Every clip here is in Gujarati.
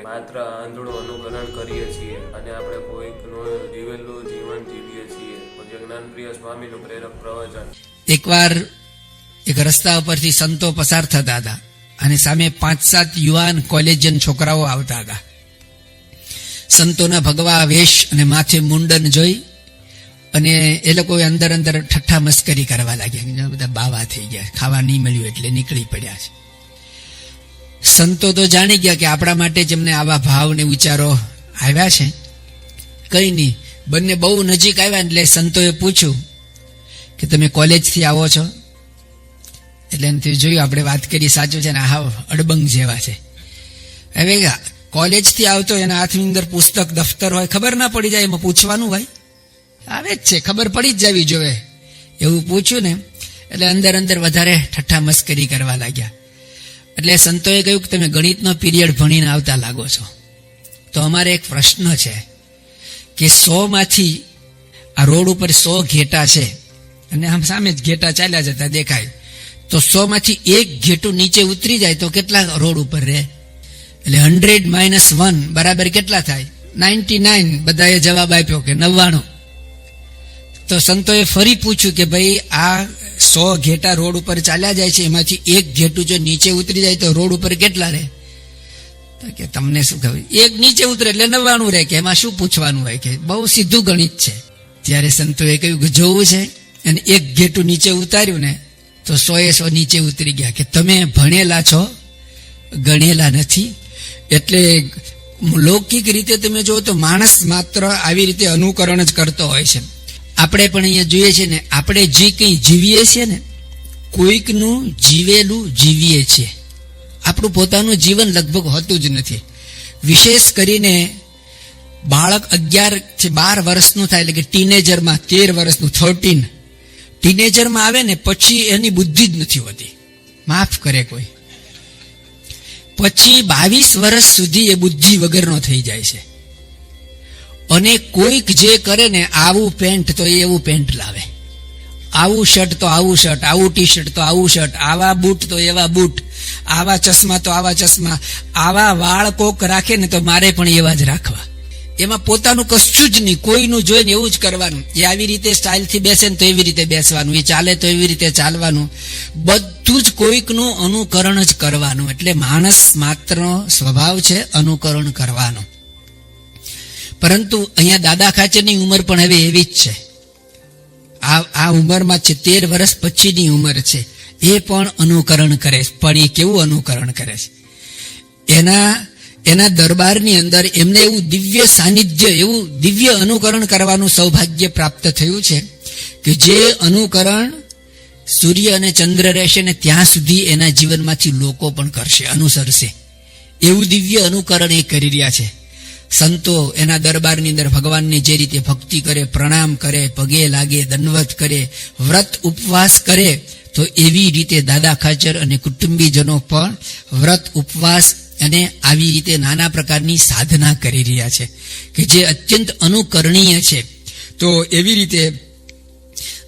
માત્ર આંધળું અનુકરણ કરીએ છીએ અને આપણે કોઈકનું જીવેલું જીવન જીવીએ છીએ. પૂજ્ય જ્ઞાનપ્રિય સ્વામીનું પ્રેરક પ્રવચન. એકવાર એક રસ્તા ઉપરથી સંતો પસાર થતા હતા અને સામે 5-7 યુવાન કોલેજિયન છોકરાઓ આવતા હતા. સંતોના ભગવા વેશ અને માથે મુંડન જોઈ અને એ લોકો અંદર અંદર ઠઠ્ઠા મસ્કરી કરવા લાગ્યા. બધા બાવા થઈ ગયા, ખાવા નહીં મળ્યું એટલે નીકળી પડ્યા છે. સંતો તો જાણી ગયા કે આપણા માટે જેમને આવા ભાવ ને વિચારો આવ્યા છે. કઈ નહીં, બંને બહુ નજીક આવ્યા એટલે સંતોએ પૂછ્યું કે તમે કોલેજથી આવો છો? એટલે એનાથી જોયું, આપણે વાત કરી સાચું છે ને, હાવ અડબંગ જેવા છે. હવે કોલેજથી આવતો એના હાથની અંદર પુસ્તક દફતર હોય, ખબર ના પડી જાય, એમાં પૂછવાનું ભાઈ આવે જ છે, ખબર પડી જ જવી જોઈએ. એવું પૂછ્યું ને એટલે અંદર અંદર વધારે ઠઠ્ઠા મસ્કરી કરવા લાગ્યા. એટલે સંતોએ કહ્યું કે તમે ગણિતનો પીરિયડ ભણીને આવતા લાગો છો, તો અમારે એક પ્રશ્ન છે કે 100 માંથી આ રોડ ઉપર 100 ઘેટા છે અને આમ સામે જ ઘેટા ચાલ્યા જતા દેખાય, તો 100 માંથી એક ઘેટું નીચે ઉતરી જાય તો કેટલા રોડ ઉપર રહે? એટલે 100 - 1 બરાબર કેટલા થાય? 99. બધાએ જવાબ આપ્યો કે 99. તો સંતોએ ફરી પૂછ્યું કે ભાઈ આ 100 ઘેટા રોડ ઉપર ચાલ્યા જાય છે, એમાંથી એક ઘેટું જો નીચે ઉતરી જાય તો રોડ ઉપર કેટલા રહે? તો કે તમને શું ખબર, એક નીચે ઉતરે એટલે 99 રહે, કે એમાં શું પૂછવાનું હોય, કે બહુ સીધું ગણિત છે. ત્યારે સંતોએ કહ્યું કે જોવું છે અને એક ઘેટું નીચે ઉતાર્યું ને તો 100 નીચે ઉતરી ગયા. કે તમે ભણેલા છો, ગણેલા નથી. એટલે લૌકિક રીતે તમે જો તો માણસ માત્ર આવી રીતે અનુકરણ જ કરતો હોય છે. આપણે પણ અહીંયા જોઈએ છે ને, આપણે જે કંઈ જીવીએ છીએ ને, કોઈકનું જીવેલું જીવીએ છીએ. આપણું પોતાનું જીવન લગભગ હોતું જ નથી. વિશેષ કરીને બાળક 11 થી 12 વર્ષનું થાય એટલે કે ટીનેજરમાં, 13 વર્ષનું 13 ટીનેજરમાં આવે ને પછી એની બુદ્ધિ જ નથી હોતી, માફ કરે કોઈ. પછી 22 વર્ષ સુધી એ બુદ્ધિ વગરનો થઈ જાય છે. અને કોઈક જે કરે ને, આવું પેન્ટ તો એવું પેન્ટ લાવે, આવું શર્ટ તો આવું શર્ટ, આવું ટી શર્ટ તો આવું શર્ટ, આવા બૂટ તો એવા બૂટ, આવા ચશ્મા તો આવા ચશ્મા, આવા વાળ કોક રાખે ને તો મારે પણ એવા જ રાખવા. એમાં પોતાનું કશું જ નહીં, કોઈનું જોઈને એવું જ કરવાનું. એ આવી રીતે સ્ટાઇલથી બેસે ને તો એવી રીતે બેસવાનું, એ ચાલે તો એવી રીતે ચાલવાનું, બધું જ કોઈકનું અનુકરણ જ કરવાનું. એટલે માણસ માત્ર સ્વભાવ છે અનુકરણ કરવાનો. પરંતુ અહીંયા દાદા ખાચરની ઉંમર પણ હવે એવી જ છે. આ ઉંમરમાં છે, 13 વર્ષ પછીની ઉંમર છે, એ પણ અનુકરણ કરે છે. પણ એ કેવું અનુકરણ કરે છે? એના દરબારની અંદર એમને એવું દિવ્ય સાનિધ્ય, એવું દિવ્ય અનુકરણ કરવાનું સૌભાગ્ય પ્રાપ્ત થયું છે કે જે અનુકરણ સૂર્ય અને ચંદ્ર રહેશે ને ત્યાં સુધી એના જીવનમાંથી લોકો પણ કરશે, અનુસરશે. એવું દિવ્ય અનુકરણ એ કરી રહ્યા છે. સંતો એના દરબારની અંદર ભગવાનની જે રીતે ભક્તિ કરે, પ્રણામ કરે, પગે લાગે, દંડવત કરે, વ્રત ઉપવાસ કરે, તો એવી રીતે દાદા ખાચર અને કુટુંબીજનો પણ વ્રત ઉપવાસ અને આવી રીતે નાના પ્રકારની સાધના કરી રહ્યા છે કે જે અત્યંત અનુકરણીય છે. તો એવી રીતે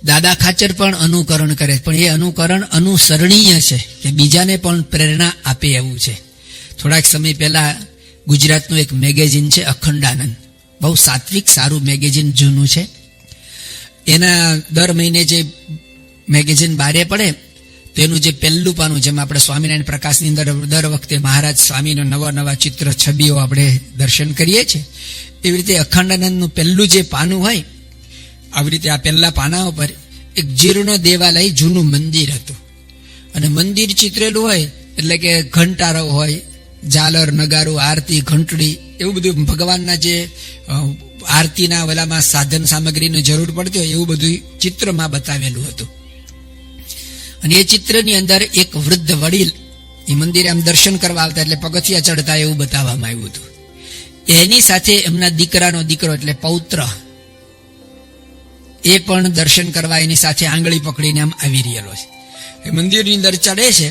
દાદા ખાચર પણ અનુકરણ કરે, પણ એ અનુકરણ અનુસરણીય છે કે બીજાને પણ પ્રેરણા આપે એવું છે. થોડાક સમય પહેલા ગુજરાતનું એક મેગેઝિન છે અખંડાનંદ, બહુ સાત્વિક સારું મેગેઝિન, જૂનું છે. એના દર મહિને જે મેગેઝિન બહારે પડે તેનું જે પહેલું પાનું, જેમાં આપણે સ્વામિનારાયણ પ્રકાશની અંદર દર વખતે મહારાજ સ્વામીનો નવા ચિત્ર છબીઓ આપણે દર્શન કરીએ છીએ, એવી રીતે અખંડાનંદનું પહેલું જે પાનું હોય, આવી રીતે આ પહેલા પાના ઉપર એક જીર્ણ દેવાલય, જૂનું મંદિર હતું. અને મંદિર ચિત્રેલું હોય એટલે કે ઘંટારો હોય, ઝાલર, નગારું, આરતી, ઘંટડી, એવું બધું ભગવાનના જે આરતીના વલામાં સાધન સામગ્રીની જરૂર પડતી હોય એવું બધું ચિત્રમાં બતાવેલું હતું. અને એ ચિત્રની અંદર એક વૃદ્ધ વડીલ એ મંદિરે આમ દર્શન કરવા આવતા એટલે પગથિયા ચડતા એવું બતાવવામાં આવ્યું હતું. એની સાથે એમના દીકરાનો દીકરો એટલે પૌત્ર એ પણ દર્શન કરવા એની સાથે આંગળી પકડીને આમ આવી રહેલો છે. એ મંદિરની અંદર ચડે છે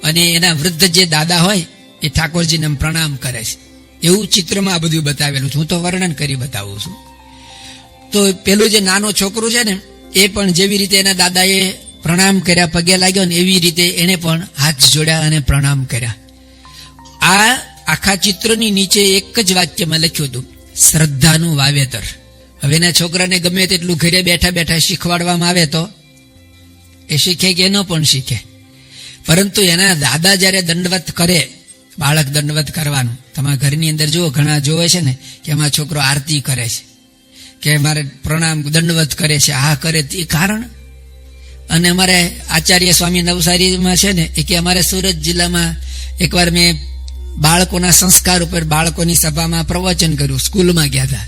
અને એના વૃદ્ધ જે દાદા હોય એ ઠાકોરજીને પ્રણામ કરે છે. એવું ચિત્રમાં આ બધું બતાવેલું છે. હું તો વર્ણન કરી બતાવું છું. તો પેલું જે નાનો છોકરું છે ને એ પણ જેવી રીતે એના દાદાએ પ્રણામ કર્યા, પગે લાગ્યો ને એવી રીતે એને પણ હાથ જોડ્યા અને પ્રણામ કર્યા. આ આખા ચિત્રની નીચે એક જ વાક્યમાં લખ્યું હતું, શ્રદ્ધાનું વાવેતર. હવે એના છોકરાને ગમે તેટલું ઘરે બેઠા બેઠા શીખવાડવામાં આવે તો એ શીખે કે ન પણ શીખે. પરંતુ એના દાદા જયારે દંડવત કરે, બાળક દંડવત કરવાનું, તમારા ઘરની અંદર જુઓ, ઘણા જોવે છે ને કે અમારો છોકરો આરતી કરે છે, કે મારે પ્રણામ દંડવત કરે છે, આ કરે તે કારણ. અને અમારે આચાર્ય સ્વામી નવસારીમાં છે ને, એ કે અમારે સુરત જિલ્લામાં એકવાર મેં બાળકોના સંસ્કાર ઉપર બાળકોની સભામાં પ્રવચન કર્યું, સ્કૂલમાં ગયા હતા,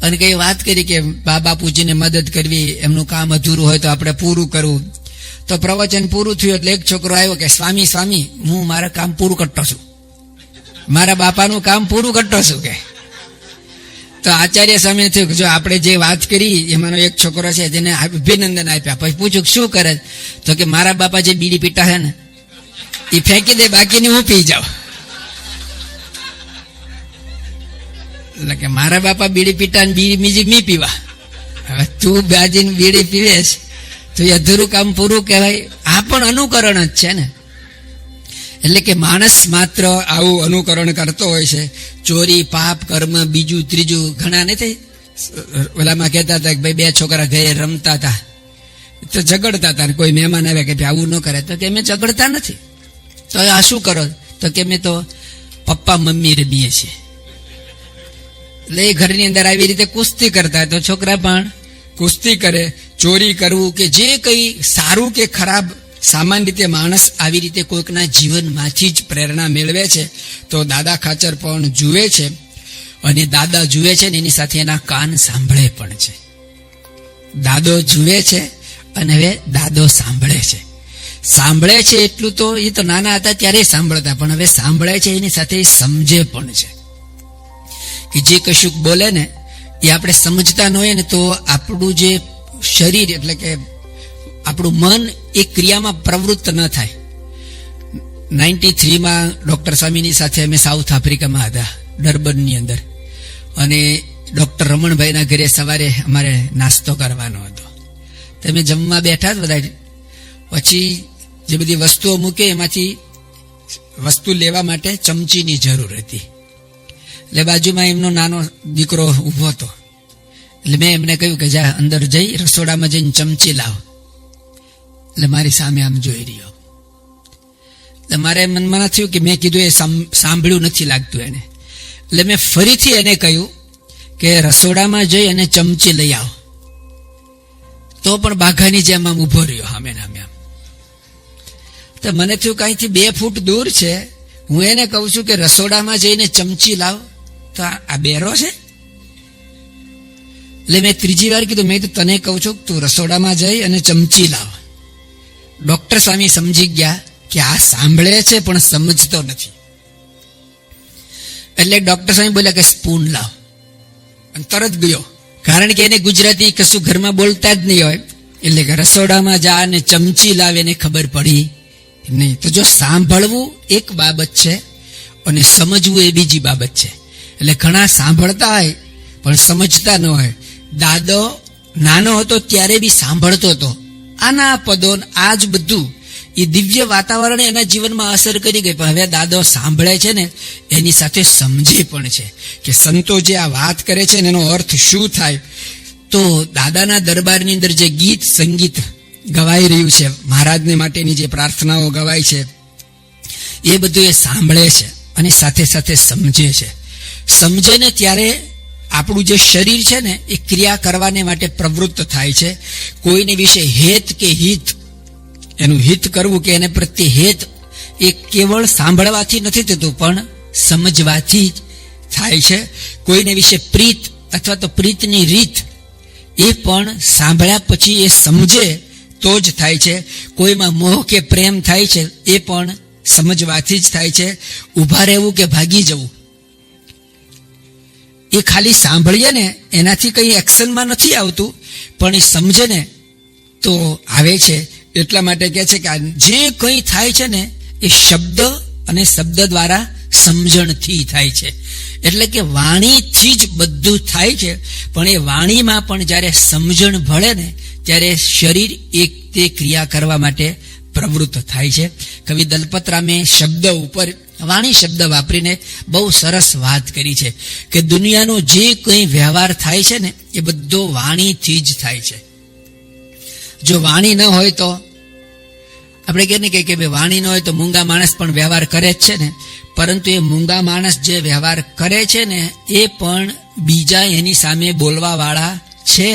અને કઈ વાત કરી કે બા બાપુજીને મદદ કરવી, એમનું કામ અધૂરું હોય તો આપણે પૂરું કરવું. તો પ્રવચન પૂરું થયું એટલે એક છોકરો આવ્યો કે સ્વામી સ્વામી, હું મારા કામ પૂરું કરતો છું, મારા બાપાનું કામ પૂરું કરતો છું કે. તો આચાર્ય સ્વામી થયું કે જો આપણે જે વાત કરી એમાંનો એક છોકરો છે તેને અભિનંદન આપ્યા. પછી પૂછ્યું શું કરે? તો કે મારા બાપા જે બીડી પીતા છે ને એ ફેંકી દે, બાકીની હું પી જાઉં. એટલે કે મારા બાપા બીડી પીતા ને બીજી મી પીવા, હવે તું બાજીને બીડી પીવેશ તો એ અધૂરું કામ પૂરું કહેવાય. આ પણ અનુકરણ જ છે ને. એટલે કે માણસ માત્ર આવું અનુકરણ કરતો હોય છે, ચોરી, પાપ, કર્મ, બીજું ત્રીજું. ઘણા નથી ઓલામાં કહેતા હતા કે ભાઈ બે છોકરા ઘરે રમતા હતા તો ઝઘડતા હતા, કોઈ મહેમાન આવે કે ભાઈ આવું ન કરે, તો કે અમે ઝઘડતા નથી. તો આ શું કરો? તો કે અમે તો પપ્પા મમ્મી રમીએ છીએ. એટલે એ ઘરની અંદર આવી રીતે કુસ્તી કરતા હોય તો છોકરા પણ કુસ્તી કરે. ચોરી કરવું કે જે કંઈ સારું કે ખરાબ, સામાન્ય રીતે માણસ આવી રીતે કોઈકના જીવનમાંથી જ પ્રેરણા મેળવે છે. તો દાદા ખાચર પણ જુએ છે, અને દાદા જુએ છે ને એની સાથે એના કાન સાંભળે પણ છે. દાદો જુએ છે અને હવે દાદો સાંભળે છે. સાંભળે છે એટલું તો એ તો નાના હતા ત્યારે સાંભળતા, પણ હવે સાંભળે છે એની સાથે સમજે પણ છે. કે જે કશુંક બોલે ને એ આપણે સમજતા ન હોય ને તો આપણું જે શરીર એટલે કે આપણું મન એ ક્રિયામાં પ્રવૃત્ત ન થાય. 93માં ડોક્ટર સ્વામીની સાથે અમે સાઉથ આફ્રિકામાં હતા, ડર્બનની અંદર, અને ડોક્ટર રમણભાઈના ઘરે સવારે અમારે નાસ્તો કરવાનો હતો. તમે જમવા બેઠા જ બધા, પછી જે બધી વસ્તુઓ મૂકે એમાંથી વસ્તુ લેવા માટે ચમચીની જરૂર હતી. એટલે બાજુમાં એમનો નાનો દીકરો ઊભો હતો. એટલે મેં એમને કહ્યું કે જા અંદર જઈ રસોડામાં જઈને ચમચી લાવ. એટલે મારી સામે આમ જોઈ રહ્યો. એટલે મારે મનમાં થયું કે મેં કીધું એ સાંભળ્યું નથી લાગતું એને. એટલે મેં ફરીથી એને કહ્યું કે રસોડામાં જઈ અને ચમચી લઈ આવ. તો પણ બાઘાની જેમ આમ ઉભો રહ્યો સામે આમ. તો મને થયું કે અહીંથી 2 ફૂટ દૂર છે, હું એને કહું છું કે રસોડામાં જઈને ચમચી લાવ, તો આ બેરો છે. એટલે મેં ત્રીજી વાર કીધું, મેં તો તને કહું છું તું રસોડામાં જઈ અને ચમચી લાવ. ડોક્ટર સ્વામી સમજી ગયા કે આ સાંભળે છે પણ સમજતો નથી. એટલે ડોક્ટર સ્વામી બોલ્યા કે સ્પૂન લાવ, અને તરત ગયો. કારણ કે એને ગુજરાતી કશું ઘરમાં બોલતા જ નહીં હોય. એટલે કે રસોડામાં જા અને ચમચી લાવ, એને ખબર પડી નહીં. તો જો સાંભળવું એક બાબત છે અને સમજવું એ બીજી બાબત છે. એટલે ઘણા સાંભળતા હોય પણ સમજતા ન હોય. દાદો નાનો હતો ત્યારે બી સાંભળતો હતો. આના પદો આ જ બધું એ દિવ્ય વાતાવરણ એના જીવનમાં અસર કરી ગઈ. પણ હવે દાદો સાંભળે છે ને એની સાથે સમજે પણ છે કે સંતો જે આ વાત કરે છે એનો અર્થ શું થાય. તો દાદાના દરબારની અંદર જે ગીત સંગીત ગવાઈ રહ્યું છે, મહારાજને માટેની જે પ્રાર્થનાઓ ગવાય છે, એ બધું એ સાંભળે છે અને સાથે સાથે સમજે છે. સમજે ને ત્યારે આપણું જે શરીર છે ને એ ક્રિયા કરવાને માટે પ્રવૃત્ત થાય છે. કોઈને વિશે હેત કે હિત, એનું હિત કરવું કે એને પ્રત્યે હેત, એ કેવળ સાંભળવાથી નથી થતું પણ સમજવાથી થાય છે. કોઈને વિશે પ્રીત અથવા તો પ્રીતની રીત એ પણ સાંભળ્યા પછી એ સમજે તો જ થાય છે. કોઈમાં મોહ કે પ્રેમ થાય છે એ પણ સમજવાથી જ થાય છે. ઊભા રહેવું કે ભાગી જવું એ ખાલી સાંભળીએ ને એનાથી કંઈ એક્શનમાં નથી આવતું, પણ એ સમજે ને તો આવે છે. એટલા માટે કહે છે કે જે કંઈ થાય છે ને એ શબ્દ અને શબ્દ દ્વારા સમજણથી થાય છે. એટલે કે વાણીથી જ બધું થાય છે, પણ એ વાણીમાં પણ જ્યારે સમજણ ભળે ને ત્યારે શરીર એક તે ક્રિયા કરવા માટે પ્રવૃત્ત થાય છે. કવિ દલપતરામે શબ્દ ઉપર વાણી શબ્દ વાપરીને બહુ સરસ વાત કરી છે કે દુનિયાનો જે કંઈ વ્યવહાર થાય છે ને એ બધો વાણીથી જ થાય છે. જો વાણી ન હોય તો આપણે કહે ને કે ભાઈ વાણી ન હોય તો મૂંગા માણસ પણ વ્યવહાર કરે જ છે ને, પરંતુ એ મૂંગા માણસ જે વ્યવહાર કરે છે ને એ પણ બીજા એની સામે બોલવા વાળા છે,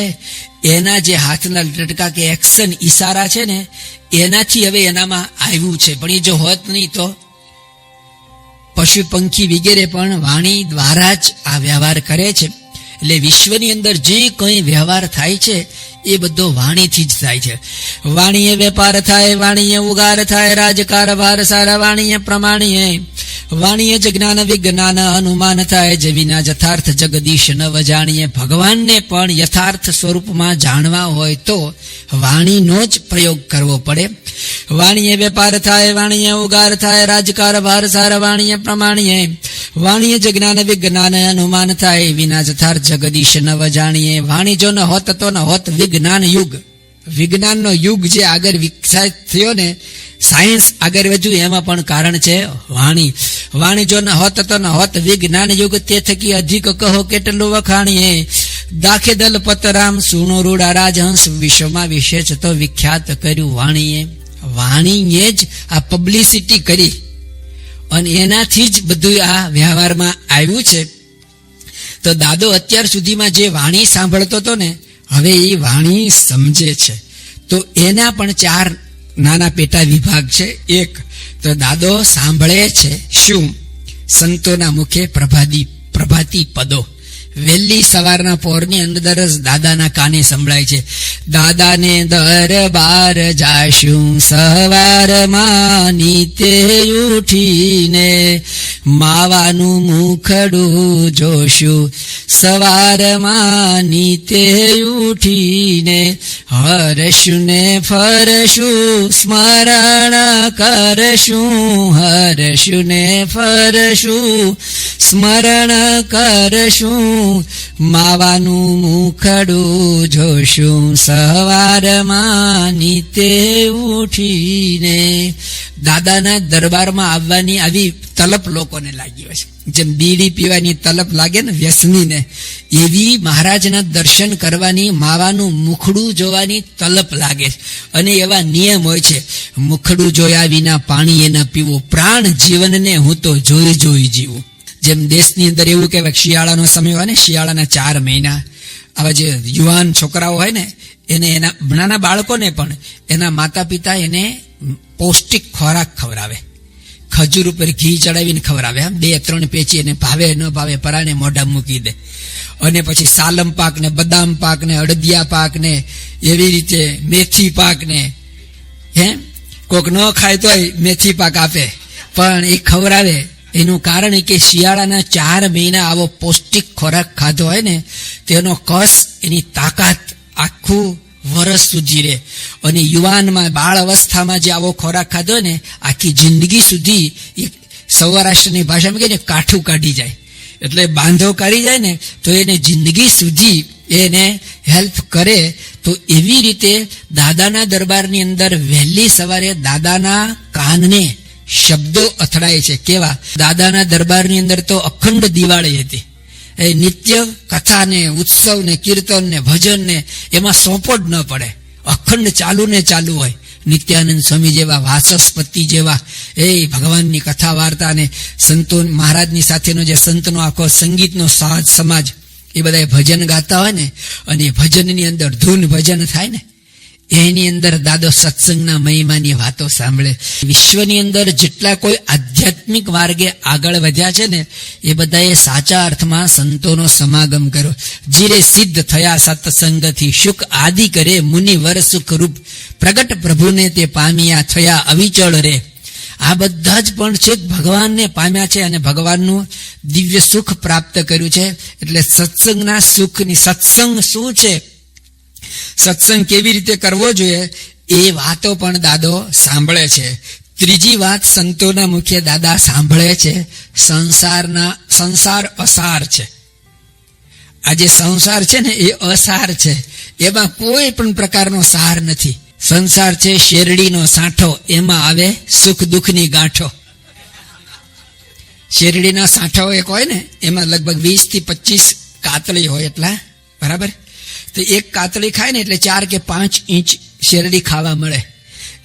એના જે હાથના લટકા કે એક્શન ઈશારા છે ને એનાથી હવે એનામાં આવ્યું છે. પણ એ જો હોત નહીં તો પશુ પંખી વગેરે પણ વાણી દ્વારા જ આ વ્યવહાર કરે છે. એટલે વિશ્વની અંદર જે કંઈ વ્યવહાર થાય છે એ બધો વાણીથી જ થાય છે. વાણીએ વેપાર થાય, વાણીએ ઉગાર થાય, રાજકારભાર સારા વાણીએ પ્રમાણીએ, વાણીએ જ જ્ઞાન વિજ્ઞાન અનુમાન થાય, જે વિના યથાર્થ જગદીશ નવ જાણીએ. ભગવાનને પણ યથાર્થ સ્વરૂપમાં જાણવા હોય તો વાણીનો જ પ્રયોગ કરવો પડે. વાણીએ વેપાર થાય, વાણીએ ઉગાર થાય, રાજકારભાર સારા વાણીએ પ્રમાણીએ, વાણીએ જ જ્ઞાન વિજ્ઞાન અનુમાન થાય, વિના યથાર્થ જગદીશ નવ જાણીએ. વાણી જો ન હોત તો ન હોત વિજ્ઞાન યુગ. વિજ્ઞાનનો યુગ જે આગળ વિકસિત થયો ને, સાયન્સ આગળ વધ્યું, એમાં પણ કારણ છે વાણી. વાણી જો ન હોત તો ન હોત વિજ્ઞાન યુગ, તે થકી અધિક કહો કેટલું વખાણીએ. દાખે દલ પતરામ સુનો રૂડા રાજહંસ, વિશ્વમાં વિશેષ તો વિખ્યાત કર્યું વાણીએ. વાણીએ જ આ પબ્લિસિટી કરી અને એનાથી જ બધું આ વ્યવહારમાં આવ્યું છે. તો દાદો અત્યાર સુધીમાં જે વાણી સાંભળતો હતો ને, હવે એ વાણી સમજે છે. તો એના પણ 4 નાના પેટા વિભાગ છે. એક તો દાદો સાંભળે છે શું? સંતોના મુખે પ્રભાતી પદો વહેલી સવારના પોરની અંદર જ દાદાના કાને સંભળાય છે. દાદાને દરબાર જાશું સવારમાં નીતે ઉઠીને, માવાનું મુખડું જોશું સવારમાં નીતે ઉઠીને, હરશું ને ફરશું સ્મરણ કરશું, હરશું ને ફરશું સ્મરણ કરશું, માવાનું મુખડું જોશું સવારમાં નીતે ઉઠીને. દાદાના દરબારમાં આવવાની આવી તલપ લોકોને લાગી હોય છે. જેમ બીડી પીવાની તલપ લાગે ને વ્યસનીને, એવી મહારાજના દર્શન કરવાની, માવાનું મુખડું જોવાની તલપ લાગે છે. અને એવા નિયમ હોય છે, મુખડું જોયા વિના પાણી ન પીવું, પ્રાણ જીવનને હું તો જોઈ જોઈ જીવું. જેમ દેશની અંદર એવું કહેવાય શિયાળાનો સમય હોય ને, શિયાળાના 4 મહિના આવા જે યુવાન છોકરાઓ હોય ને, એને એના નાના બાળકોને પણ એના માતા પિતા એને પૌષ્ટિક ખોરાક ખવડાવે. ખજૂર ઉપર ઘી ચડાવીને ખવડાવે. 2-3 પેચી એને ભાવે ન ભાવે પરાણે મોઢા મૂકી દે. અને પછી સાલમ પાક ને, બદામ પાક ને, અડદિયા પાક ને, એવી રીતે મેથી પાક ને, કોક ન ખાય તોય મેથી પાક આપે, પણ એ ખવડાવે. એનું કારણ કે શિયાળાના 4 મહિના આવો પૌષ્ટિક ખોરાક ખાધો હોય ને, તેનો કસ, એની તાકાત આખું વર્ષ સુધી રહે. અને યુવાનમાં, બાળ અવસ્થામાં જે આવો ખોરાક ખાધો હોય ને, આખી જિંદગી સુધી, સૌરાષ્ટ્રની ભાષામાં કહે ને, કાઠું કાઢી જાય. એટલે બાંધો કાઢી જાય ને, તો એને જિંદગી સુધી એને હેલ્પ કરે. તો એવી રીતે દાદાના દરબારની અંદર વહેલી સવારે દાદાના કાનને શબ્દો અથડાય છે. કેવા? દાદાના દરબારની અંદર તો અખંડ દિવાળી હતી. એ નિત્ય કથા ને, ઉત્સવ ને, કીર્તન ને, ભજન ને, એમાં સોંપો જ ન પડે. અખંડ ચાલુ ને ચાલુ હોય. નિત્યાનંદ સ્વામી જેવા, વાચસ્પતિ જેવા, એ ભગવાનની કથા વાર્તા ને સંતો મહારાજની સાથેનો જે સંતનો આખો સંગીતનો સાજ સમાજ, એ બધા ભજન ગાતા હોય ને, અને ભજનની અંદર ધૂન ભજન થાય ને, એની અંદર દાદો સત્સંગના મહિમાની વાતો સાંભળે. વિશ્વની અંદર જેટલા કોઈ આધ્યાત્મિક માર્ગે આગળ વધ્યા છે ને, એ બધાએ સાચા અર્થમાં સંતોનો સમાગમ કર્યો. જીરે સિદ્ધ થયા સત્સંગથી, સુખ આદિ કરે મુનિવર સુખ રૂપ, પ્રગટ પ્રભુને તે પામ્યા થયા અવિચળ રે. આ બધા જ પણ છે ભગવાનને પામ્યા છે અને ભગવાનનું દિવ્ય સુખ પ્રાપ્ત કર્યું છે. એટલે સત્સંગના સુખની, સત્સંગ શું છે, સત્સંગ કેવી રીતે કરવો જોઈએ, એ વાતો પણ દાદો સાંભળે છે. ત્રીજી વાત સંતોના મુખે દાદા સાંભળે છે, સંસાર અસાર છે. આ જે સંસાર છે ને, એ અસાર છે. એમાં કોઈ પણ પ્રકારનો સાર નથી. સંસાર છે શેરડીનો સાંઠો, એમાં આવે સુખ દુઃખની ગાંઠો. શેરડીના સાંઠાઓ એક હોય ને, એમાં લગભગ 20 થી 25 કાતળી હોય એટલા, બરાબર? તો એક કાતળી ખાય ને એટલે 4 કે 5 ઇંચ શેરડી ખાવા મળે.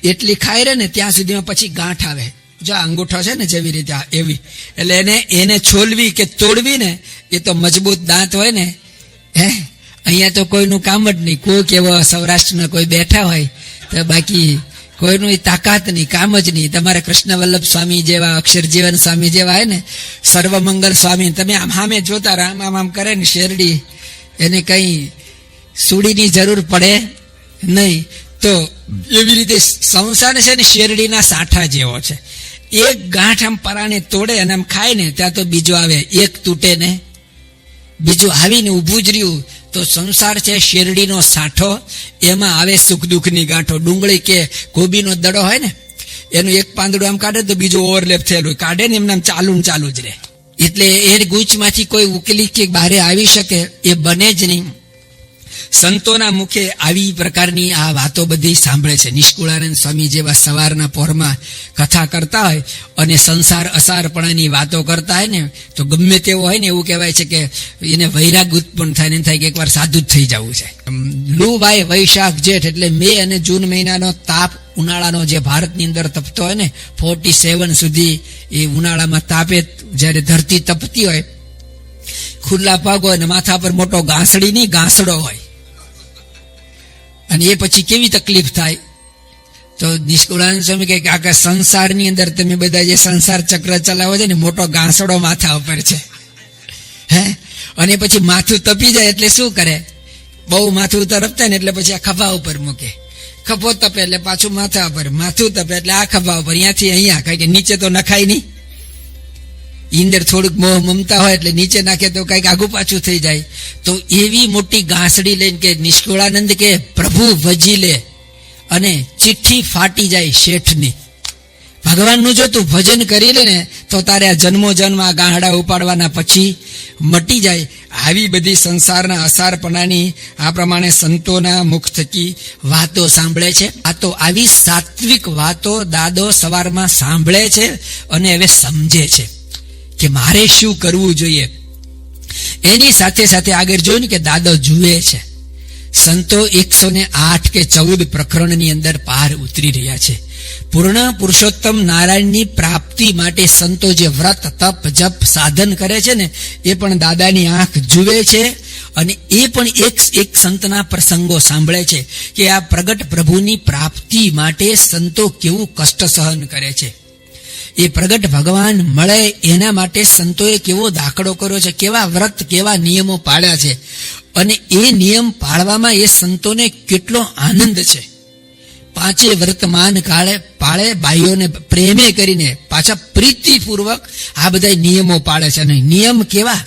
એટલી ખાઈ રહે ને ત્યાં સુધીમાં પછી ગાંઠ આવે. જો અંગૂઠો છે ને જેવી રીતે એવી, એટલે એને છોલવી કે તોડવી ને એ તો મજબૂત દાંત હોય ને. અહીંયા તો કોઈનું કામ જ નહીં. કોઈક એવો સૌરાષ્ટ્રના કોઈ બેઠા હોય તો બાકી કોઈનું તાકાત નહીં, કામ જ નહીં. તમારે કૃષ્ણ વલ્લભ સ્વામી જેવા, અક્ષરજીવન સ્વામી જેવા હોય ને, સર્વમંગલ સ્વામી, તમે આમ સામે જોતા રામ આમ આમ કરે ને શેરડી, એને કઈ સુડીની જરૂર પડે નહીં. તો એવી રીતે સંસાર છે ને શેરડીના સાંઠા જેવો છે. એક ગાંઠ આમ પરાણે તોડે અને આમ ખાય ને ત્યાં તો બીજો આવે, એક તૂટે ને બીજું આવીને ઊભું જ રહ્યું. તો સંસાર છે શેરડીનો સાંઠો, એમાં આવે સુખ દુઃખની ગાંઠો. ડુંગળી કે કોબીનો દડો હોય ને, એનું એક પાંદડું આમ કાઢે તો બીજું ઓવરલેપ થયેલું કાઢે ને એમને ચાલુ જ રહે. એટલે એ ગૂંચમાંથી કોઈ ઉકેલી કે બહારે આવી શકે એ બને જ નહીં. સંતોના મુખે આવી પ્રકારની આ વાતો બધી સાંભળે છે. નિષ્કુળાનંદ સ્વામી જેવા સવારના પહોરમાં કથા કરતા હોય અને સંસાર અસારપણાની વાતો કરતા હોય ને, તો ગમે તેવો હોય ને એવું કહેવાય છે કે એને વૈરાગ ઉત્પન્ન થાય ને થાય કે એકવાર સાધુ જ થઈ જવું છે. લૂ ભાઈ વૈશાખ જેઠ એટલે મે અને જૂન મહિનાનો તાપ, ઉનાળાનો જે ભારતની અંદર તપતો હોય ને 47 સુધી, એ ઉનાળામાં તાપે જયારે ધરતી તપતી હોય, ખુલ્લા પગ હોય ને માથા પર મોટો ઘાસડીની ઘાસડો હોય, અને એ પછી કેવી તકલીફ થાય. તો નિષ્કુળાનંદ સ્વામી કહે કે આખા સંસારની અંદર તમે બધા જે સંસાર ચક્ર ચલાવો છે ને, મોટો ઘાસડો માથા ઉપર છે. અને પછી માથું તપી જાય એટલે શું કરે, બહુ માથું તરપતા ને એટલે પછી આ ખભા ઉપર મૂકે. ખભો તપે એટલે પાછું માથા ઉપર, માથું તપે એટલે આ ખભા ઉપર, અહીંયાથી અહીંયા, કારણ કે નીચે તો નખાય નહીં. ઈંદર થોડુંક મોહ મમતા હોય એટલે નીચે નાખે તો કઈક આગુ પાછું થઈ જાય. તો એવી મોટી ઘાસડી લઈને કે નિષ્કુળાનંદ કે પ્રભુ ભજી લે અને ચિઠ્ઠી ફાટી જાય શેઠની. ભગવાનનું જો તું ભજન કરી લે ને તો તારે આ જન્મો જન્મ આ ગાંહડા ઉપાડવાના પછી મટી જાય. આવી બધી સંસારના અસારપણાની આ પ્રમાણે સંતોના મુખ થકી વાતો સાંભળે છે. આ તો આવી સાત્વિક વાતો દાદો સવારમાં સાંભળે છે અને હવે સમજે છે કે મારે શું કરવું જોઈએ. એની સાથે સાથે આગળ જોયું કે દાદો જુએ છે સંતો 108 કે 14 પ્રકરણની અંદર પાર ઉતરી રહ્યા છે. પૂર્ણ પુરુષોત્તમ નારાયણની પ્રાપ્તિ માટે સંતો જે વ્રત તપ જપ સાધન કરે છે ને, એ પણ દાદાની આંખ જુએ છે. અને એ પણ એક સંતના પ્રસંગો સાંભળે છે કે આ પ્રગટ પ્રભુની પ્રાપ્તિ માટે સંતો કેવું કષ્ટ સહન કરે છે. એ પ્રગટ ભગવાન મળે એના માટે સંતોએ કેવો દાખલો કર્યો છે, કેવા વ્રત કેવા નિયમો પાળ્યા છે. અને એ નિયમ પાળવામાં એ સંતોને કેટલો આનંદ છે. 5 વર્તમાન કાળે પાળે, બાઈઓને પ્રેમે કરીને પાછા પ્રીતિપૂર્વક આ બધા નિયમો પાળે છે. અને નિયમ કેવા,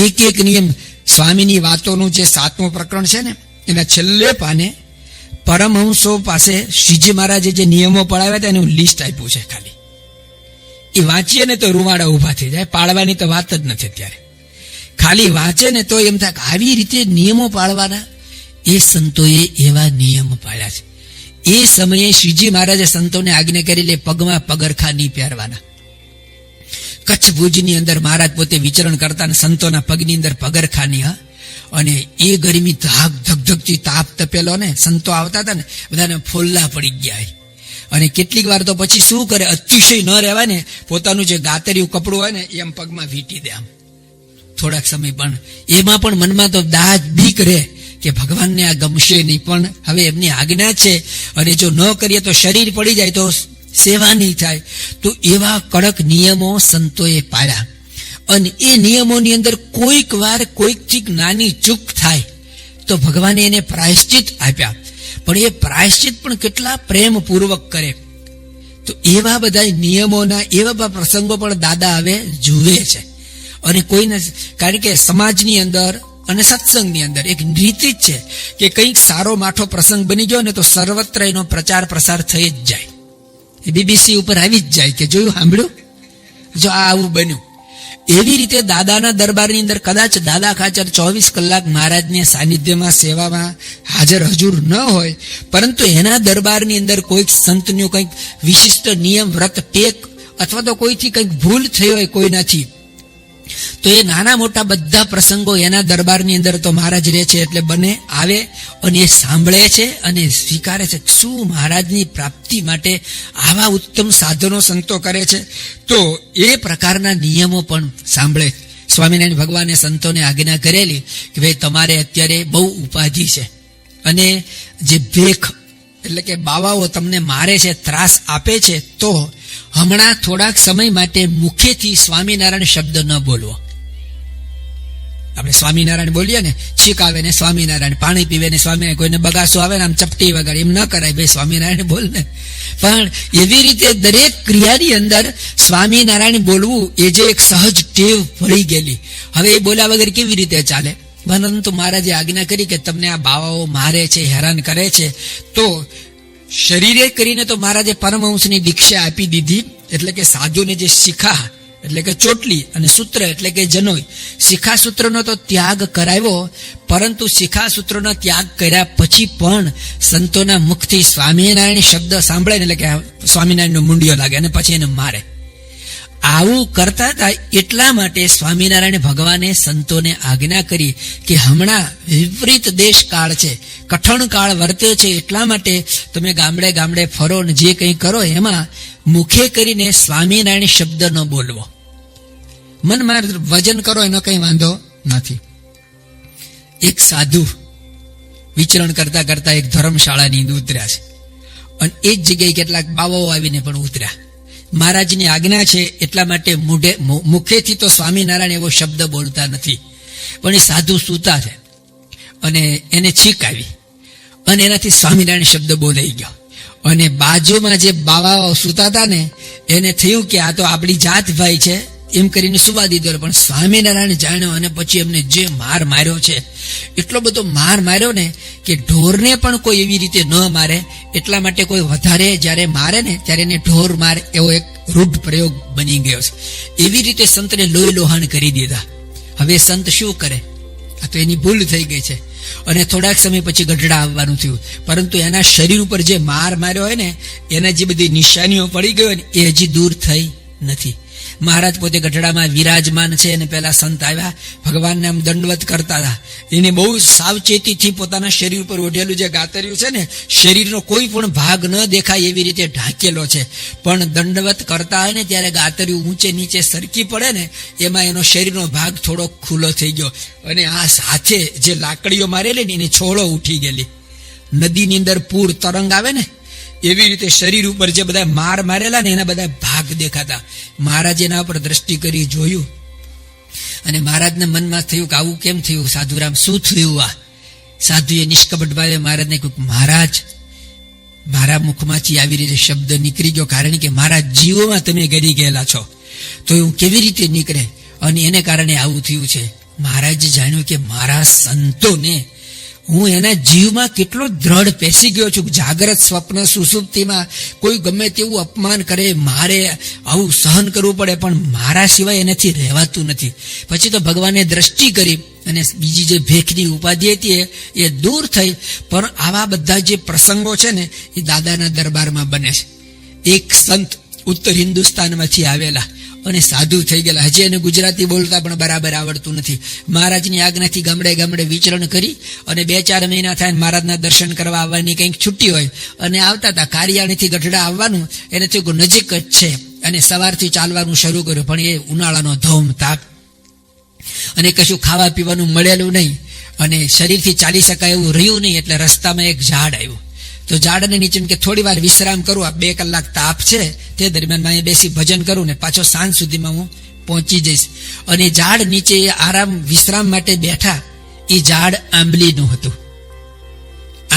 એક નિયમ. સ્વામીની વાતોનું જે 7મું પ્રકરણ છે ને, એના છેલ્લે પાને પરમહંસો પાસે શ્રીજી મહારાજે જે નિયમો પડાવ્યા હતા એનું લિસ્ટ આપ્યું છે. ખાલી એ વાંચીએ ને તો રૂવાડા ઉભા થઈ જાય. પાળવાની તો વાત જ નથી ત્યારે. ખાલી વાંચે ને તો એમ થાય આવી રીતે નિયમો પાળવાના. એ સંતોએ એવા નિયમ પાળ્યા છે. એ સમયે શ્રીજી મહારાજે સંતોને આજ્ઞા કરી લે પગમાં પગરખા નહીં પહેરવાના. કચ્છ ભુજની અંદર મહારાજ પોતે વિચરણ કરતા ને સંતોના પગની અંદર પગરખા નહીં. અને એ ગરમી ધગધગથી તાપ તપેલો ને, સંતો આવતા હતા ને બધાને ફોલ્લા પડી ગયા. અને કેટલીક વાર તો પછી શું કરે, અતિશય ન રહેવાય ને, પોતાનું જે ગાતરિયું કપડું હોય ને એમ પગમાં વીંટી દે આમ થોડાક સમય. પણ એમાં પણ મનમાં તો દાજ બીક રહે કે ભગવાનને આ ગમશે નહીં, પણ હવે એમની આજ્ઞા છે અને જો ન કરીએ તો શરીર પડી જાય તો સેવા નહીં થાય. તો એવા કડક નિયમો સંતોએ પાળ્યા. અને એ નિયમોની અંદર કોઈક વાર કોઈકથી નાની ચૂક થાય તો ભગવાને એને પ્રાયશ્ચિત આપ્યા. પણ એ પ્રાયશ્ચિત પણ કેટલા પ્રેમપૂર્વક કરે. તો એવા બધા નિયમોના એવા પ્રસંગો પણ દાદા હવે જુએ છે. અને કોઈને, કારણ કે સમાજની અંદર અને સત્સંગની અંદર એક રીતિ જ છે કે કંઈક સારો માઠો પ્રસંગ બની ગયો ને તો સર્વત્ર એનો પ્રચાર પ્રસાર થઈ જ જાય. એ BBC ઉપર આવી જ જાય કે જોયું, સાંભળ્યું, જો આ આવું બન્યું. એવી રીતે દાદાના દરબારની અંદર કદાચ દાદા ખાચર 24 કલાક મહારાજની સાનિધ્યમાં સેવામાં હાજર હજુર ન હોય, પરંતુ એના દરબારની અંદર કોઈક સંતનું કંઈક વિશિષ્ટ નિયમ વ્રત ટેક અથવા તો કોઈથી કંઈક ભૂલ થઈ હોય કોઈનાથી, તો એ નાના મોટા બધા પ્રસંગો એના દરબારની અંદર તો મહારાજ રહે છે એટલે બને આવે અને એ સાંભળે છે અને સ્વીકારે છે. શું મહારાજની પ્રાપ્તિ માટે આવા ઉત્તમ સાધનો સંતો કરે છે, તો એ પ્રકારના નિયમો પણ સાંભળે. સ્વામિનારાયણ ભગવાને સંતોને આજ્ઞા કરેલી કે ભાઈ તમારે અત્યારે બહુ ઉપાધિ છે અને જે ભેખ એટલે કે બાવાઓ તમને મારે છે, ત્રાસ આપે છે, તો હમણાં થોડાક સમય માટે મુખેથી સ્વામિનારાયણ શબ્દ ન બોલવો. આપણે સ્વામિનારાયણ બોલીએ ને, છીક આવે ને સ્વામિનારાયણ, પાણી પીવે ને સ્વામિનારાયણ, કોઈને બગાસો આવે ને આમ ચપટી વગાડે, એમ ન કરાય ભાઈ, સ્વામિનારાયણ બોલ ને. પણ એવી રીતે દરેક ક્રિયાની અંદર સ્વામિનારાયણ બોલવું એ જે એક સહજ ટેવ પડી ગયેલી, હવે એ બોલ્યા વગર કેવી રીતે ચાલે. પરંતુ મહારાજે આજ્ઞા કરી કે તમને આ બાવાઓ મારે છે, હેરાન કરે છે, તો શરીરે કરીને તો મહારાજે પરમહંસની દીક્ષા આપી દીધી. એટલે કે સાધુને જે શિખા એટલે કે ચોટલી અને સૂત્ર એટલે કે જનોઈ, શિખા સૂત્રનો તો ત્યાગ કરાવ્યો, પરંતુ શિખા સૂત્રનો ત્યાગ કર્યા પછી પણ સંતોના મુખથી સ્વામિનારાયણ શબ્દ સાંભળે ને એટલે કે સ્વામિનારાયણનો મુંડિયો લાગે અને પછી એને મારે. આવું કરતા હતા એટલા માટે સ્વામિનારાયણ ભગવાને સંતોને આજ્ઞા કરી કે હમણાં વિપરીત દેશ કાળ છે, કઠણ કાળ વર્ત્યો છે, એટલા માટે તમે ગામડે ગામડે ફરો ને જે કંઈ કરો એમાં મુખે કરીને સ્વામિનારાયણ શબ્દ ન બોલવો. મનમાં વજન કરો એનો કઈ વાંધો નથી. એક સાધુ વિચરણ કરતા કરતા એક ધર્મશાળાની અંદર ઉતર્યા છે અને એ જ જગ્યાએ કેટલાક બાવાઓ આવીને પણ ઉતર્યા. મહારાજની આજ્ઞા છે એટલા માટે મુખેથી તો સ્વામિનારાયણ એવો શબ્દ બોલતા નથી, પણ એ સાધુ સૂતા છે અને એને છીક આવી અને એનાથી સ્વામિનારાયણ શબ્દ બોલાઈ ગયો અને બાજુમાં જે બાવાઓ સૂતા હતા ને એને થયું કે આ તો આપણી જાત ભાઈ છે એમ કરીને સુવા દીધો. પણ સ્વામિનારાયણ જાણ્યો અને પછી એમને જે માર માર્યો છે, એટલો બધો માર માર્યો ને કે ઢોરને પણ કોઈ એવી રીતે ન મારે, એટલા માટે કોઈ વધારે જ્યારે મારે ને ત્યારે એને ઢોર માર એવો એક રૂઢ પ્રયોગ બની ગયો છે. એવી રીતે સંતને લોહી લોહાણ કરી દીધા. હવે સંત શું કરે, આ તો એની ભૂલ થઈ ગઈ છે અને થોડાક સમય પછી ગઢડા આવવાનું થયું, પરંતુ એના શરીર ઉપર જે માર માર્યો હોય ને એના જે બધી નિશાનીઓ પડી ગઈ હોય ને એ હજી દૂર થઈ નથી. મહારાજ પોતે ગઢડામાં વિરાજમાન છે અને પેલા સંત આવ્યા, ભગવાનને આમ દંડવત કરતા હતા. એને બહુ સાવચેતીથી પોતાના શરીર ઉપર ઓઢેલું જે ગાતર્યું છે ને, શરીરનો કોઈ પણ ભાગ ન દેખાય એવી રીતે ઢાંકેલો છે, પણ દંડવત કરતા હોય ને ત્યારે ગાતર્યું ઊંચે નીચે સરકી પડે ને એમાં એનો શરીરનો ભાગ થોડો ખુલ્લો થઈ ગયો અને આ સાથે જે લાકડીઓ મારેલી ને એની છોડો ઉઠી ગયેલી. નદીની અંદર પૂર તરંગ આવે ને એવી રીતે શરીર ઉપર જે બધા માર મારેલા ને એના બધા ભાગ દેખાતા. મહારાજે એના ઉપર દ્રષ્ટિ કરી જોયું અને મહારાજને મનમાં થયું કે આવું કેમ થયું, સાધુરામ શું થયું? આ સાધુએ નિષ્કપટ ભાવે મહારાજને કહ્યું, મહારાજ મારા મુખમાંથી આવી રીતે શબ્દ નીકળી ગયો, કારણ કે મારા જીવોમાં તમે ગરી ગયેલા છો, તો એવું કેવી રીતે નીકળે અને એને કારણે આવું થયું છે. મહારાજે જાણ્યું કે મારા સંતોને હું એના જીવમાં કેટલો દ્રઢ પેસી ગયો છું. જાગ્રત સ્વપ્ન સુષુપ્તિમાં કોઈ ગમે તેવું અપમાન કરે, મારે આવું સહન કરવું પડે, પણ મારા સિવાય એનાથી રહેવાતું નથી. પછી તો ભગવાને દ્રષ્ટિ કરી અને બીજી જે ભેખની ઉપાધિ હતી એ દૂર થઈ. પણ આવા બધા જે પ્રસંગો છે ને એ દાદાના દરબારમાં બને છે. એક સંત ઉત્તર હિન્દુસ્તાનમાંથી આવેલા અને સાધુ થઈ ગયેલા, હજી એને ગુજરાતી બોલતા પણ બરાબર આવડતું નથી. મહારાજની આજ્ઞાથી ગામડે ગામડે વિચરણ કરી અને 2-4 મહિના થાય મહારાજના દર્શન કરવા આવવાની કંઈક છુટ્ટી હોય અને આવતા હતા. કારિયાણીથી ગઢડા આવવાનું એને થયું નજીક જ છે અને સવારથી ચાલવાનું શરૂ કર્યું, પણ એ ઉનાળાનો ધોમ તાપ અને કશું ખાવા પીવાનું મળેલું નહીં અને શરીરથી ચાલી શકાય એવું રહ્યું નહીં. એટલે રસ્તામાં એક ઝાડ આવ્યું, તો ઝાડને નીચે કે થોડી વાર વિશ્રામ કરું, આ 2 કલાક તાપ છે, તે દરમિયાન અહીંયા બેસી ભજન કરું ને પાછો સાંજ સુધીમાં હું પહોંચી જઈશ. અને ઝાડ નીચે આરામ વિશ્રામ માટે બેઠા. એ ઝાડ આંબલીનું હતું.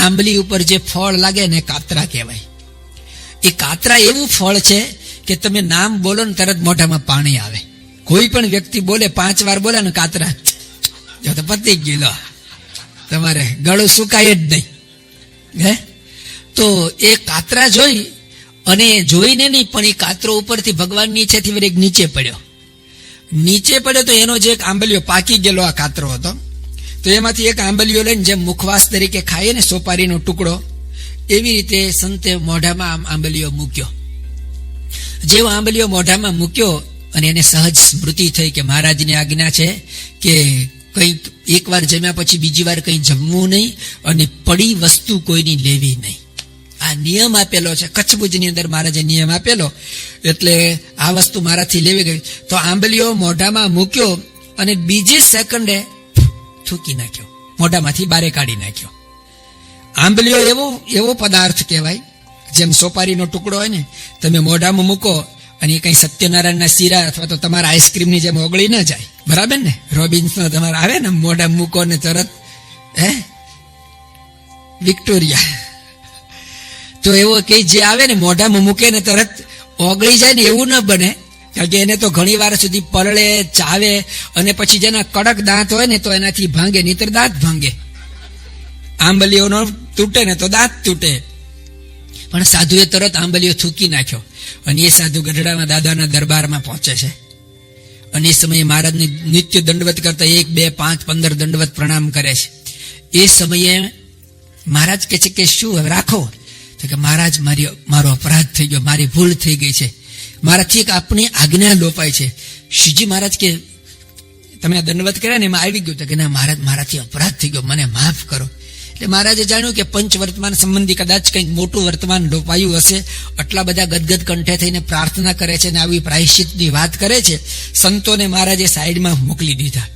આંબલી ઉપર જે ફળ લાગે ને કાતરા કહેવાય. એ કાતરા એવું ફળ છે કે તમે નામ બોલો ને તરત મોઢામાં પાણી આવે. કોઈ પણ વ્યક્તિ બોલે 5 વાર બોલે ને કાતરા જો તો પતી ગયેલો, તમારે ગળું સુકાય જ નહીં. હે તો એ કાતરા જોઈ અને જોઈને નહીં, પણ એ કાતરો ઉપરથી ભગવાનની ઈચ્છાથી એક નીચે પડ્યો તો એનો જે એક આંબલીઓ પાકી ગયેલો આ કાતરો હતો, તો એમાંથી એક આંબલીઓ લઈને જેમ મુખવાસ તરીકે ખાઈએ ને સોપારીનો ટુકડો, એવી રીતે સંતે મોઢામાં આંબલીઓ મૂક્યો. જેવો આંબલીઓ મોઢામાં મૂક્યો અને એને સહજ સ્મૃતિ થઈ કે મહારાજની આજ્ઞા છે કે કંઈક એકવાર જમ્યા પછી બીજી વાર કંઈ જમવું નહીં અને પડી વસ્તુ કોઈની લેવી નહીં. આ નિયમ આપેલો છે, કચ્છભુજની અંદર મહારાજે નિયમ આપેલો, એટલે આ વસ્તુ મારાથી લેવી ગઈ. તો આંબલીઓ મોઢામાં મૂક્યો અને બીજી સેકન્ડે થૂકી નાખ્યો, મોઢામાંથી બારે કાઢી નાખ્યો. આંબલીઓ એવો પદાર્થ કહેવાય, જેમ સોપારીનો ટુકડો હોય ને, તમે મોઢામાં મૂકો અને એ કઈ સત્યનારાયણના શીરા અથવા તો તમારા આઈસ્ક્રીમની જેમ ઓગળી ન જાય, બરાબર ને? રોબિન્સનો તમારે આવે ને મોઢામાં મૂકો ને તરત વિક્ટોરિયા, તો એવો કે જે આવે ને મોઢામાં મૂકે ને તરત ઓગળી જાય ને, એવું ન બને. કારણ કે એને તો ઘણી વાર સુધી પલળે, ચાવે અને પછી જેના કડક દાંત હોય ને તો એનાથી ભાંગે, નહીતર દાંત ભાંગે. આંબલીઓનો તૂટે ને તો દાંત તૂટે. પણ સાધુએ તરત આંબલીઓ થૂકી નાખ્યો અને એ સાધુ ગઢડામાં દાદાના દરબારમાં પહોંચે છે. અને એ સમયે મહારાજને નિત્ય દંડવત કરતા 1, 2, 5, 15 દંડવત પ્રણામ કરે છે. એ સમયે મહારાજ કહે છે કે શું હવે રાખો? તો કે મહારાજ મારો અપરાધ થઈ ગયો, મારી ભૂલ થઈ ગઈ છે, મારાથી એક આપની આજ્ઞા લોપાય છે. શ્રીજી મહારાજ કે તમે આ દંડવત કર્યા ને એમાં આવી ગયું? તો કે ના મહારાજ, મારાથી અપરાધ થઈ ગયો, મને માફ કરો. એટલે મહારાજે જાણ્યું કે પંચ વર્તમાન સંબંધી કદાચ કંઈક મોટું વર્તમાન લોપાયું હશે. આટલા બધા ગદગદ કંઠે થઈને પ્રાર્થના કરે છે અને આવી પ્રાયશ્ચિતની વાત કરે છે. સંતોને મહારાજે સાઈડમાં મોકલી દીધા.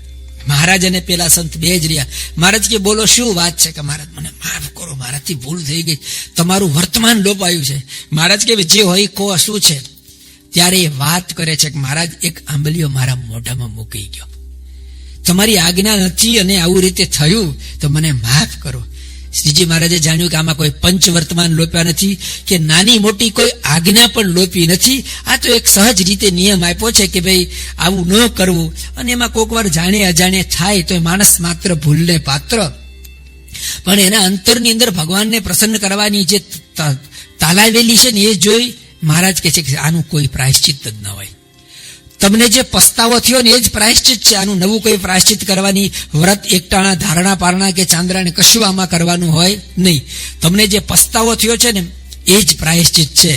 મહારાજ અને પેલા સંત બે જ રહ્યા. મહારાજ કે બોલો શું વાત છે? કે મહારાજ મને માફ કરો, મારાથી ભૂલ થઈ ગઈ, તમારું વર્તમાન લોપાયું છે. મહારાજ કે જે હોય કહો, શું છે? ત્યારે એ વાત કરે છે કે મહારાજ, એક આંબલીઓ મારા મોઢામાં મૂકી ગયો, તમારી આજ્ઞા નથી અને આવું રીતે થયું, તો મને માફ કરો. શ્રીજી મહારાજે જાણ્યું કે આમાં કોઈ પંચ વર્તમાન લોપ્યા નથી કે નાની મોટી કોઈ આજ્ઞા પણ લોપી નથી. આ તો એક સહજ રીતે નિયમ આપ્યો છે કે ભાઈ આવું ન કરવું. અને એમાં કોઈક વાર જાણે અજાણે થાય તો માણસ માત્ર ભૂલને પાત્ર, પણ એના અંતરની અંદર ભગવાનને પ્રસન્ન કરવાની જે તાલાવેલી છે ને એ જોઈ મહારાજ કહે છે કે આનું કોઈ પ્રાયશ્ચિત જ ન હોય. તમને જે પસ્તાવો થયો ને એ જ પ્રાયશ્ચિત છે. આનું નવું કોઈ પ્રાયશ્ચિત કરવાની વ્રત એકટાણા ધારણા પારણા કે ચાંદ્રાને કશું આમાં કરવાનું હોય નહીં. તમને જે પસ્તાવો થયો છે ને એ જ પ્રાયશ્ચિત છે.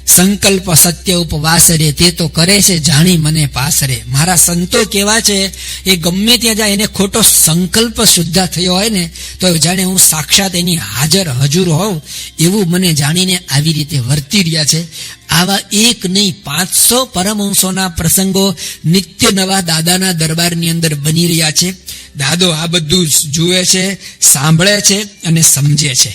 સંકલ્પ સત્ય ઉપવાસ રે, તે તો કરે છે જાણી મને પાસ રે. મારા સંતો કેવા છે, એ ગમે ત્યાં જાય એને ખોટો સંકલ્પ શુદ્ધ થયો હોય ને તો જાણે હું સાક્ષાત એની હાજર હજુર હોઉં એવું મને જાણીને આવી રીતે વર્તી રહ્યા છે. આવા એક નહીં 500 પરમહંસોના પ્રસંગો નિત્ય નવા દાદાના દરબારની અંદર બની રહ્યા છે. દાદો આ બધું જુએ છે, સાંભળે છે અને સમજે છે.